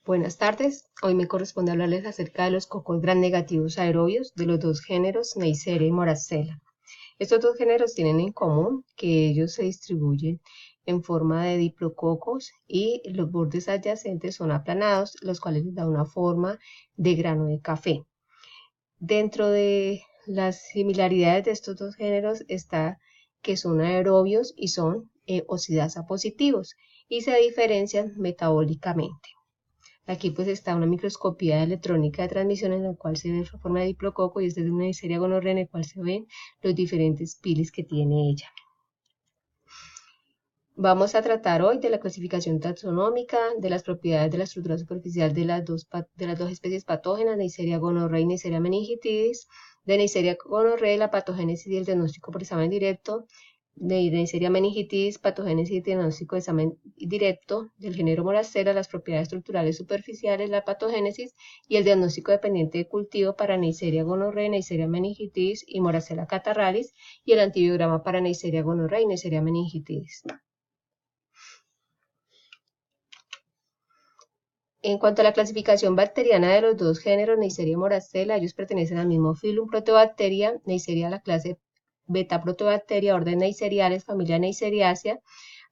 Buenas tardes, hoy me corresponde hablarles acerca de los cocos gram negativos aerobios de los dos géneros Neisseria y Moracella. Estos dos géneros tienen en común que ellos se distribuyen en forma de diplococos y los bordes adyacentes son aplanados, los cuales les da una forma de grano de café. Dentro de las similaridades de estos dos géneros está que son aerobios y son oxidasa positivos y se diferencian metabólicamente. Aquí pues está una microscopía electrónica de transmisión en la cual se ve la forma de diplococo y esta es una Neisseria gonorrea en la cual se ven los diferentes piles que tiene ella. Vamos a tratar hoy de la clasificación taxonómica, de las propiedades de la estructura superficial de las dos especies patógenas, Neisseria gonorrea y Neisseria meningitidis, de Neisseria gonorrea, la patogénesis y el diagnóstico por examen directo, de Neisseria meningitidis, patogénesis y diagnóstico de examen directo, del género Moracella, las propiedades estructurales superficiales, la patogénesis y el diagnóstico dependiente de cultivo para Neisseria gonorrea, Neisseria meningitidis y Moracella catarrhalis, y el antibiograma para Neisseria gonorrea y Neisseria meningitidis. En cuanto a la clasificación bacteriana de los dos géneros, Neisseria y Moracella, ellos pertenecen al mismo filum Protobacteria, Neisseria a la clase Beta Protobacteria, orden Neisseriales, familia Neisseriacea.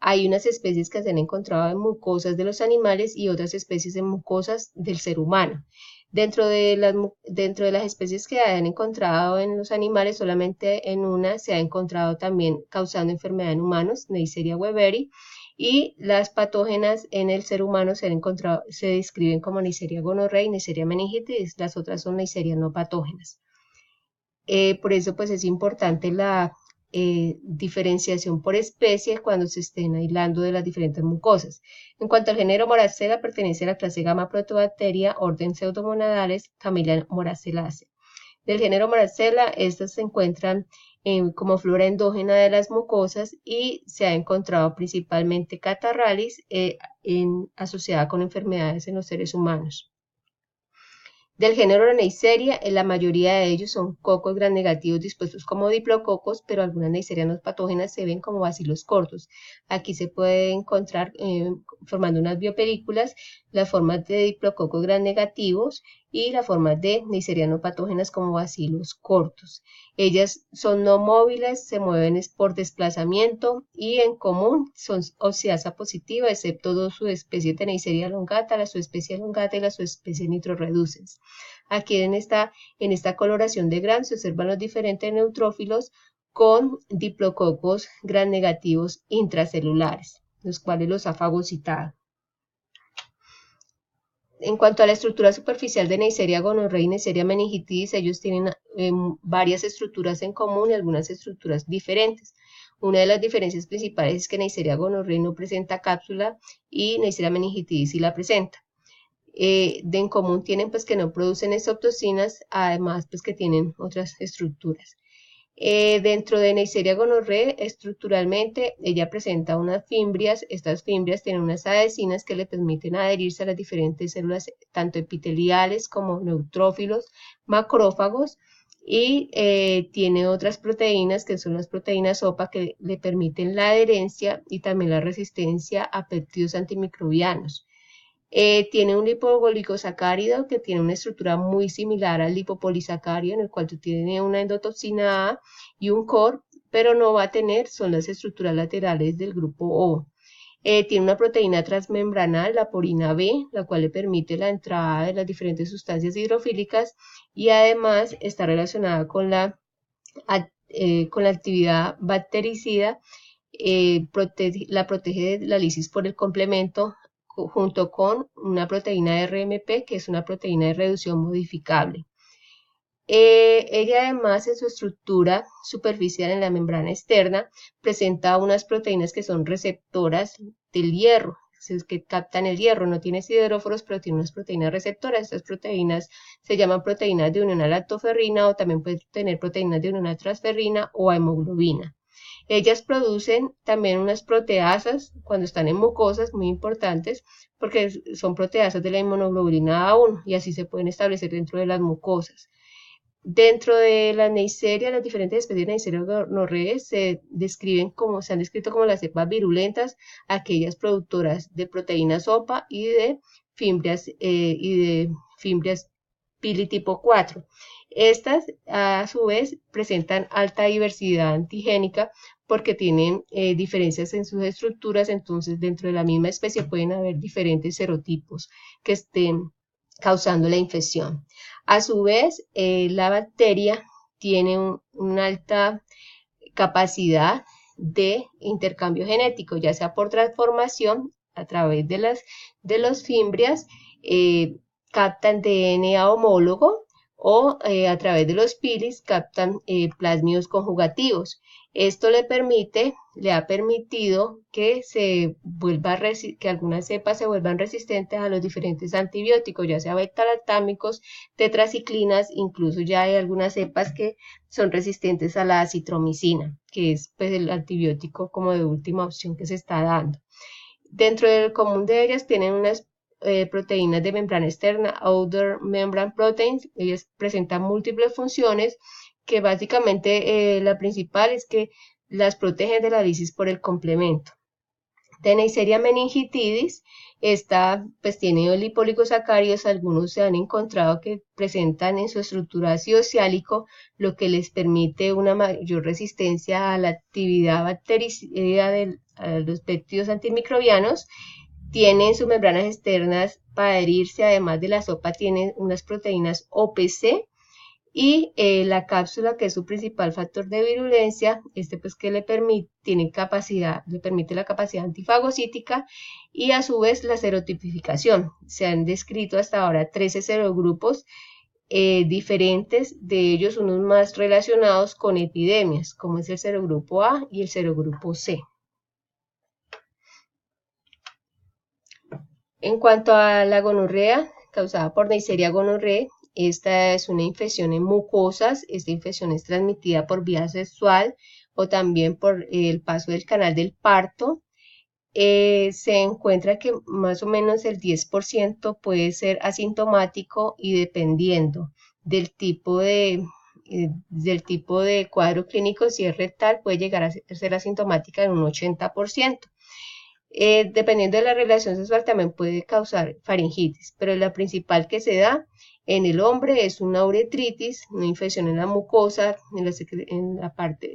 Hay unas especies que se han encontrado en mucosas de los animales y otras especies en mucosas del ser humano. Dentro de las especies que han encontrado en los animales, solamente en una se ha encontrado también causando enfermedad en humanos, Neisseria weberi, y las patógenas en el ser humano se describen como Neisseria gonorrea y Neisseria meningitidis, las otras son Neisseria no patógenas. Por eso pues es importante la diferenciación por especie cuando se estén aislando de las diferentes mucosas. En cuanto al género Moracella, pertenece a la clase Gamma Protobacteria, orden Pseudomonadales, familia Moracellaceae. Del género Moracella, estas se encuentran como flora endógena de las mucosas y se ha encontrado principalmente catarrhalis asociada con enfermedades en los seres humanos. Del género Neisseria, la mayoría de ellos son cocos gram negativos dispuestos como diplococos, pero algunas Neisseria no patógenas se ven como bacilos cortos. Aquí se puede encontrar, formando unas biopelículas, las formas de diplococos gram negativos y las formas de Neisseria no patógenas como bacilos cortos. Ellas son no móviles, se mueven por desplazamiento y en común son oxidasa positiva, excepto dos subespecies de Neisseria elongata, la subespecie elongata y la subespecie nitroreducens. Aquí en esta coloración de gram se observan los diferentes neutrófilos con diplococos gram negativos intracelulares, los cuales los ha fagocitado. En cuanto a la estructura superficial de Neisseria gonorrea y Neisseria meningitidis, ellos tienen varias estructuras en común y algunas estructuras diferentes. Una de las diferencias principales es que Neisseria gonorrea no presenta cápsula y Neisseria meningitidis sí la presenta. En común tienen pues que no producen exotoxinas, además pues que tienen otras estructuras. Dentro de Neisseria gonorrea, estructuralmente, ella presenta unas fimbrias. Estas fimbrias tienen unas adhesinas que le permiten adherirse a las diferentes células, tanto epiteliales como neutrófilos, macrófagos, y tiene otras proteínas que son las proteínas OPA que le permiten la adherencia y también la resistencia a péptidos antimicrobianos. Tiene un lipogolicosacárido que tiene una estructura muy similar al lipopolisacárido, en el cual tiene una endotoxina A y un core, pero no va a tener, son las estructuras laterales del grupo O. Tiene una proteína transmembranal, la porina B, la cual le permite la entrada de las diferentes sustancias hidrofílicas y además está relacionada con la actividad bactericida, la protege de la lisis por el complemento junto con una proteína RMP, que es una proteína de reducción modificable. Ella además en su estructura superficial en la membrana externa presenta unas proteínas que son receptoras del hierro, que captan el hierro, no tiene sideróforos, pero tiene unas proteínas receptoras. Estas proteínas se llaman proteínas de unión a lactoferrina o también pueden tener proteínas de unión a transferrina o a hemoglobina. Ellas producen también unas proteasas cuando están en mucosas muy importantes porque son proteasas de la inmunoglobulina A1 y así se pueden establecer dentro de las mucosas. Dentro de la Neisseria, las diferentes especies de Neisseria gonorrhoeae se han descrito como las cepas virulentas, aquellas productoras de proteínas OPA y de fimbrias pili tipo 4. Estas, a su vez, presentan alta diversidad antigénica porque tienen diferencias en sus estructuras, entonces dentro de la misma especie pueden haber diferentes serotipos que estén causando la infección. A su vez, la bacteria tiene una alta capacidad de intercambio genético, ya sea por transformación a través de los fimbrias, captan DNA homólogo o a través de los pilis captan plásmidos conjugativos. Esto le ha permitido que que algunas cepas se vuelvan resistentes a los diferentes antibióticos, ya sea beta-lactámicos, tetraciclinas, incluso ya hay algunas cepas que son resistentes a la acitromicina, que es pues, el antibiótico como de última opción que se está dando. Dentro del común de ellas tienen unas proteínas de membrana externa, outer membrane proteins. Ellas presentan múltiples funciones que básicamente la principal es que las protegen de la lisis por el complemento. De Neisseria meningitidis, esta pues tiene lipoligosacáridos, algunos se han encontrado que presentan en su estructura ácido ciálico, lo que les permite una mayor resistencia a la actividad bactericida de los péptidos antimicrobianos. Tienen sus membranas externas para adherirse, además de la sopa tienen unas proteínas OPC, y la cápsula, que es su principal factor de virulencia, pues que le permite la capacidad antifagocítica y a su vez la serotipificación. Se han descrito hasta ahora 13 serogrupos diferentes, de ellos unos más relacionados con epidemias, como es el serogrupo A y el serogrupo C. En cuanto a la gonorrea causada por Neisseria gonorrhoeae, esta es una infección en mucosas. Esta infección es transmitida por vía sexual o también por el paso del canal del parto. Se encuentra que más o menos el 10% puede ser asintomático y dependiendo del tipo de cuadro clínico, si es rectal, puede llegar a ser asintomática en un 80%. Dependiendo de la relación sexual también puede causar faringitis, pero la principal que se da en el hombre es una uretritis, una infección en la mucosa, en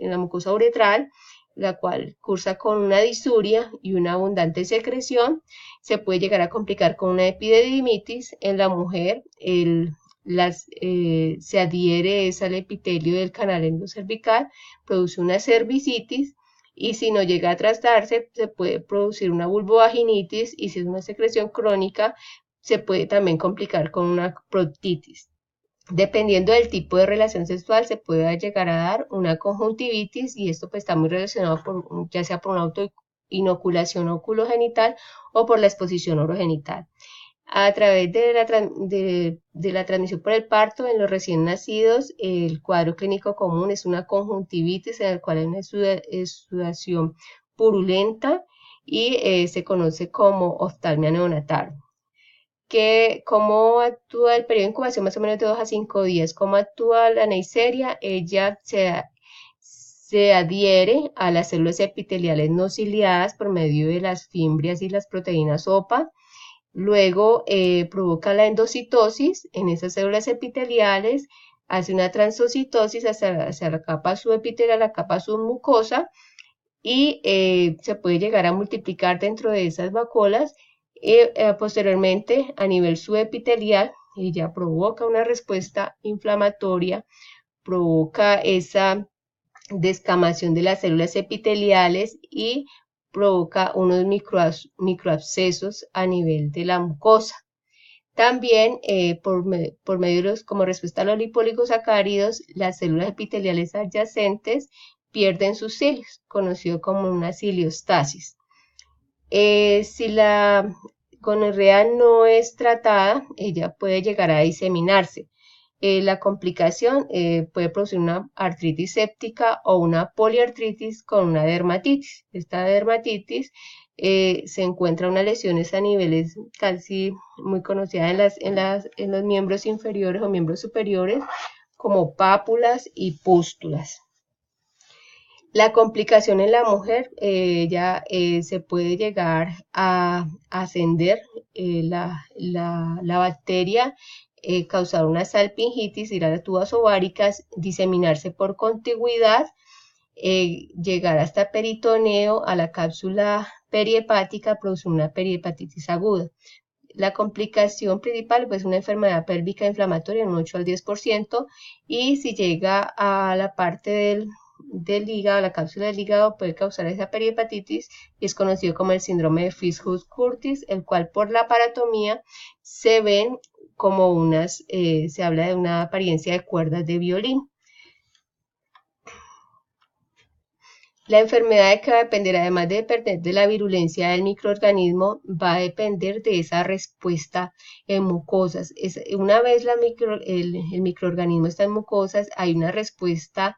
la mucosa uretral, la cual cursa con una disuria y una abundante secreción. Se puede llegar a complicar con una epididimitis. En la mujer se adhiere al epitelio del canal endocervical, produce una cervicitis, y si no llega a tratarse, se puede producir una vulvovaginitis, y si es una secreción crónica, se puede también complicar con una proctitis. Dependiendo del tipo de relación sexual, se puede llegar a dar una conjuntivitis, y esto pues está muy relacionado ya sea por una autoinoculación oculogenital o por la exposición orogenital. A través de la transmisión por el parto en los recién nacidos, el cuadro clínico común es una conjuntivitis en la cual hay una exudación purulenta y se conoce como oftalmia neonatal. ¿Cómo actúa el periodo de incubación? Más o menos de 2 a 5 días. ¿Cómo actúa la Neisseria? Ella se adhiere a las células epiteliales no ciliadas por medio de las fimbrias y las proteínas OPA. Luego provoca la endocitosis en esas células epiteliales, hace una transocitosis hacia la capa subepitelial, la capa submucosa, y se puede llegar a multiplicar dentro de esas vacuolas. Posteriormente, a nivel subepitelial, ella provoca una respuesta inflamatoria, provoca esa descamación de las células epiteliales y provoca unos microabscesos a nivel de la mucosa. También, por medio de como respuesta a los lipoligosacáridos, las células epiteliales adyacentes pierden sus cilios, conocido como una ciliostasis. Si la gonorrea no es tratada, ella puede llegar a diseminarse. La complicación puede producir una artritis séptica o una poliartritis con una dermatitis. Esta dermatitis se encuentra unas lesiones a niveles casi muy conocidas en los miembros inferiores o miembros superiores, como pápulas y pústulas. La complicación en la mujer ya se puede llegar a ascender la bacteria, causar una salpingitis, ir a las tubas ováricas, diseminarse por contigüidad, llegar hasta peritoneo, a la cápsula perihepática, producir una perihepatitis aguda. La complicación principal pues, es una enfermedad pélvica inflamatoria en un 8 al 10%, y si llega a la parte del hígado, la cápsula del hígado, puede causar esa perihepatitis y es conocido como el síndrome de Fish-Hugh-Curtis, el cual por la paratomía se ven como se habla de una apariencia de cuerdas de violín. La enfermedad de que va a depender, además de depender de la virulencia del microorganismo, va a depender de esa respuesta en mucosas. Una vez el microorganismo está en mucosas, hay una respuesta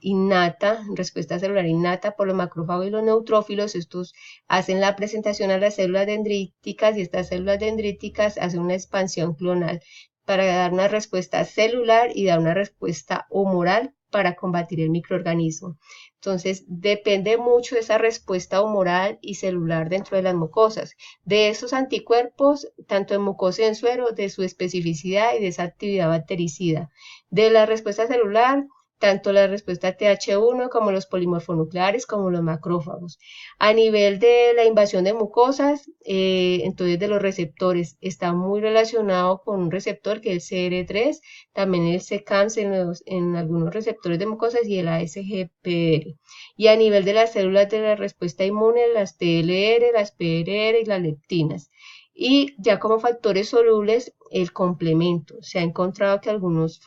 innata, respuesta celular innata por los macrófagos y los neutrófilos. Estos hacen la presentación a las células dendríticas y estas células dendríticas hacen una expansión clonal para dar una respuesta celular y dar una respuesta humoral para combatir el microorganismo. Entonces, depende mucho de esa respuesta humoral y celular dentro de las mucosas, de esos anticuerpos, tanto en mucosa y en suero, de su especificidad y de esa actividad bactericida. De la respuesta celular, tanto la respuesta TH1 como los polimorfonucleares como los macrófagos. A nivel de la invasión de mucosas, entonces de los receptores, está muy relacionado con un receptor que es el CR3, también el CECAMS en algunos receptores de mucosas y el ASGPR. Y a nivel de las células de la respuesta inmune, las TLR, las PRR y las leptinas. Y ya como factores solubles, el complemento. Se ha encontrado que algunas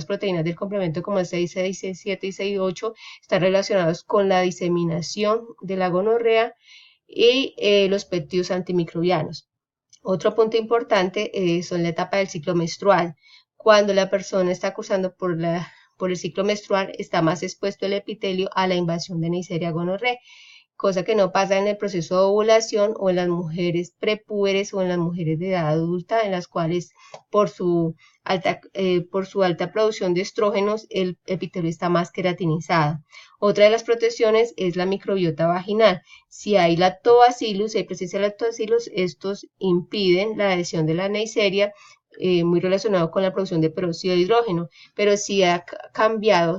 proteínas del complemento como el 6,6, 6,7 y 6,8 están relacionados con la diseminación de la gonorrea y los péptidos antimicrobianos. Otro punto importante son la etapa del ciclo menstrual. Cuando la persona está cursando por el ciclo menstrual, está más expuesto el epitelio a la invasión de Neisseria gonorrhoeae, cosa que no pasa en el proceso de ovulación o en las mujeres prepúberes o en las mujeres de edad adulta, en las cuales por su alta producción de estrógenos el epitelio está más queratinizado. Otra de las protecciones es la microbiota vaginal. Si hay lactobacillus, si hay presencia de lactobacillus, estos impiden la adhesión de la Neisseria, muy relacionado con la producción de peróxido de hidrógeno, pero si se ha cambiado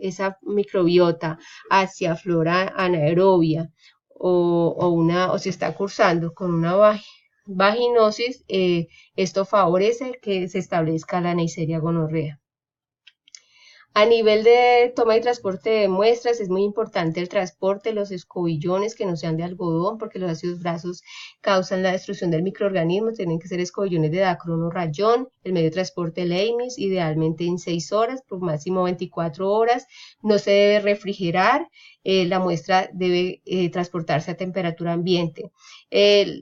esa microbiota hacia flora anaerobia o se está cursando con una vaginosis, esto favorece que se establezca la Neisseria gonorrea. A nivel de toma y transporte de muestras, es muy importante el transporte, los escobillones que no sean de algodón, porque los ácidos grasos causan la destrucción del microorganismo. Tienen que ser escobillones de dacron o rayón. El medio de transporte, el EIMIS, idealmente en 6 horas, por máximo 24 horas. No se debe refrigerar. La muestra debe transportarse a temperatura ambiente.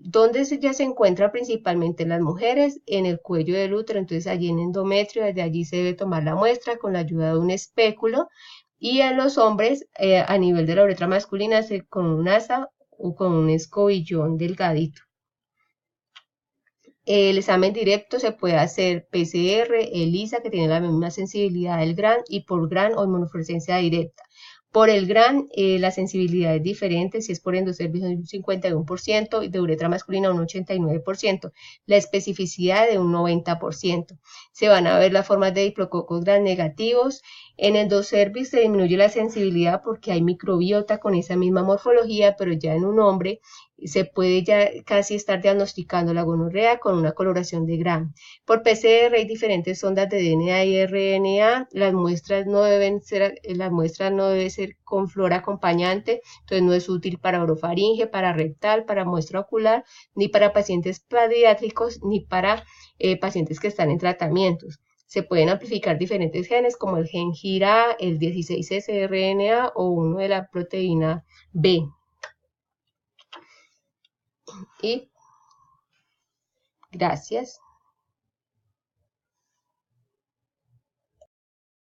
¿Dónde ya se encuentra principalmente en las mujeres? En el cuello del útero, entonces allí en endometrio, desde allí se debe tomar la muestra con la ayuda de un espéculo, y en los hombres a nivel de la uretra masculina con un asa o con un escobillón delgadito. El examen directo se puede hacer PCR, ELISA, que tiene la misma sensibilidad del GRAN, y por GRAN o inmunofluorescencia directa. Por el GRAN, la sensibilidad es diferente, si es por endocervix un 51% y de uretra masculina un 89%, la especificidad de un 90%. Se van a ver las formas de diplococos GRAN negativos. En endocervix se disminuye la sensibilidad porque hay microbiota con esa misma morfología, pero ya en un hombre se puede ya casi estar diagnosticando la gonorrea con una coloración de GRAN. Por PCR hay diferentes ondas de DNA y RNA, las muestras no deben ser con flora acompañante, entonces no es útil para orofaringe, para rectal, para muestra ocular, ni para pacientes pediátricos, ni para pacientes que están en tratamientos. Se pueden amplificar diferentes genes como el gen GIRA, el 16S-RNA o uno de la proteína B. Y gracias.